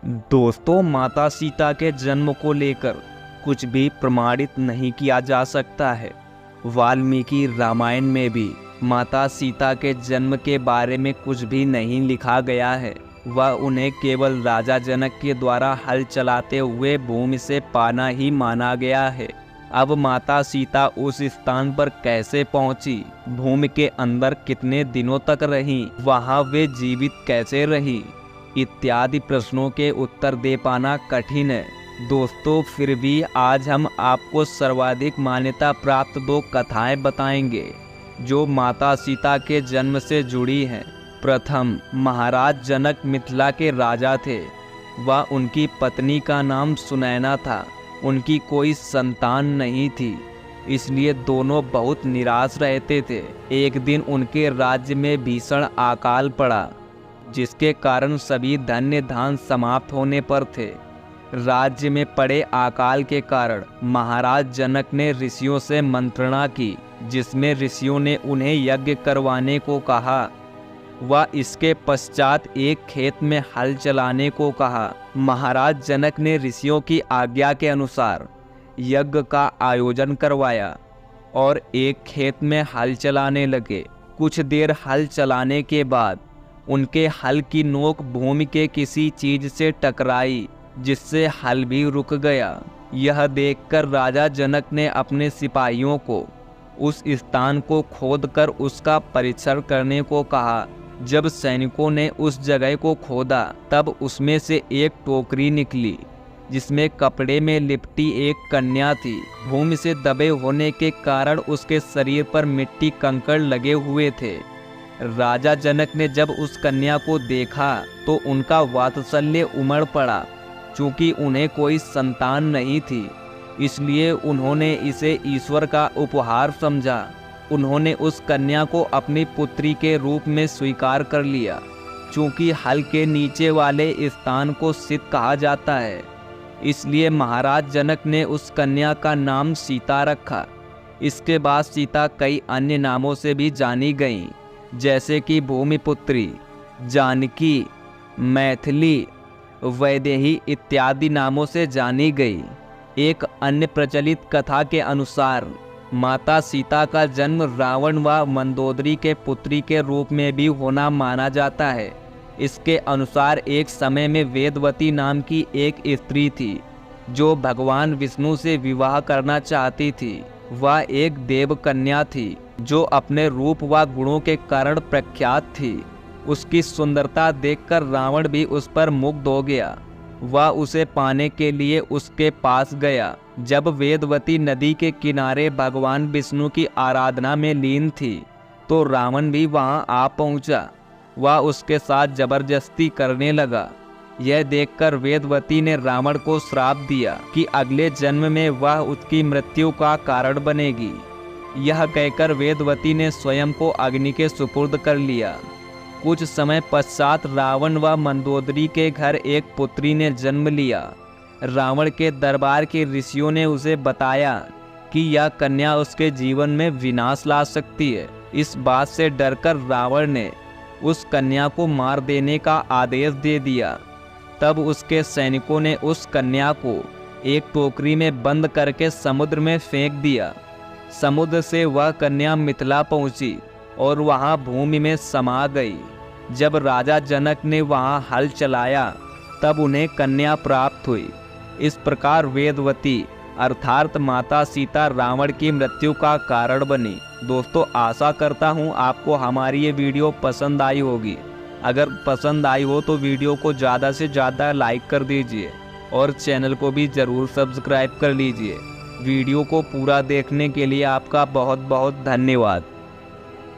दोस्तों, माता सीता के जन्म को लेकर कुछ भी प्रमाणित नहीं किया जा सकता है। वाल्मीकि रामायण में भी माता सीता के जन्म के बारे में कुछ भी नहीं लिखा गया है। वह उन्हें केवल राजा जनक के द्वारा हल चलाते हुए भूमि से पाना ही माना गया है। अब माता सीता उस स्थान पर कैसे पहुंची, भूमि के अंदर कितने दिनों तक रहीं, वहां वे जीवित कैसे रही, इत्यादि प्रश्नों के उत्तर दे पाना कठिन है। दोस्तों, फिर भी आज हम आपको सर्वाधिक मान्यता प्राप्त 2 कथाएं बताएंगे जो माता सीता के जन्म से जुड़ी हैं। प्रथम, महाराज जनक मिथिला के राजा थे। वह उनकी पत्नी का नाम सुनैना था। उनकी कोई संतान नहीं थी, इसलिए दोनों बहुत निराश रहते थे। एक दिन उनके राज्य में भीषण अकाल पड़ा, जिसके कारण सभी धन्य धान समाप्त होने पर थे। राज्य में पड़े अकाल के कारण महाराज जनक ने ऋषियों से मंत्रणा की, जिसमें ऋषियों ने उन्हें यज्ञ करवाने को कहा। वह इसके पश्चात एक खेत में हल चलाने को कहा। महाराज जनक ने ऋषियों की आज्ञा के अनुसार यज्ञ का आयोजन करवाया और एक खेत में हल चलाने लगे। कुछ देर हल चलाने के बाद उनके हल की नोक भूमि के किसी चीज से टकराई, जिससे हल भी रुक गया। यह देखकर राजा जनक ने अपने सिपाहियों को उस स्थान को खोदकर उसका परीक्षण करने को कहा। जब सैनिकों ने उस जगह को खोदा, तब उसमें से एक टोकरी निकली, जिसमें कपड़े में लिपटी एक कन्या थी। भूमि से दबे होने के कारण उसके शरीर पर मिट्टी कंकड़ लगे हुए थे। राजा जनक ने जब उस कन्या को देखा तो उनका वात्सल्य उमड़ पड़ा। चूँकि उन्हें कोई संतान नहीं थी, इसलिए उन्होंने इसे ईश्वर का उपहार समझा। उन्होंने उस कन्या को अपनी पुत्री के रूप में स्वीकार कर लिया। चूँकि हल के नीचे वाले स्थान को सित कहा जाता है, इसलिए महाराज जनक ने उस कन्या का नाम सीता रखा। इसके बाद सीता कई अन्य नामों से भी जानी गईं, जैसे कि भूमिपुत्री, जानकी, मैथिली, वैदेही इत्यादि नामों से जानी गई। एक अन्य प्रचलित कथा के अनुसार माता सीता का जन्म रावण व मंदोदरी के पुत्री के रूप में भी होना माना जाता है। इसके अनुसार एक समय में वेदवती नाम की एक स्त्री थी, जो भगवान विष्णु से विवाह करना चाहती थी। वह एक देव कन्या थी, जो अपने रूप व गुणों के कारण प्रख्यात थी। उसकी सुंदरता देखकर रावण भी उस पर मुग्ध हो गया। वह उसे पाने के लिए उसके पास गया। जब वेदवती नदी के किनारे भगवान विष्णु की आराधना में लीन थी, तो रावण भी वहां आ पहुंचा। वह उसके साथ जबरदस्ती करने लगा। यह देखकर वेदवती ने रावण को श्राप दिया कि अगले जन्म में वह उसकी मृत्यु का कारण बनेगी। यह कहकर वेदवती ने स्वयं को अग्नि के सुपुर्द कर लिया। कुछ समय पश्चात रावण व मंदोदरी के घर एक पुत्री ने जन्म लिया। रावण के दरबार के ऋषियों ने उसे बताया कि यह कन्या उसके जीवन में विनाश ला सकती है। इस बात से डरकर रावण ने उस कन्या को मार देने का आदेश दे दिया। तब उसके सैनिकों ने उस कन्या को एक टोकरी में बंद करके समुद्र में फेंक दिया। समुद्र से वह कन्या मिथिला पहुंची और वहां भूमि में समा गई। जब राजा जनक ने वहां हल चलाया, तब उन्हें कन्या प्राप्त हुई। इस प्रकार वेदवती अर्थात माता सीता रावण की मृत्यु का कारण बनी। दोस्तों, आशा करता हूं आपको हमारी ये वीडियो पसंद आई होगी। अगर पसंद आई हो तो वीडियो को ज़्यादा से ज़्यादा लाइक कर दीजिए और चैनल को भी ज़रूर सब्सक्राइब कर लीजिए। वीडियो को पूरा देखने के लिए आपका बहुत बहुत धन्यवाद।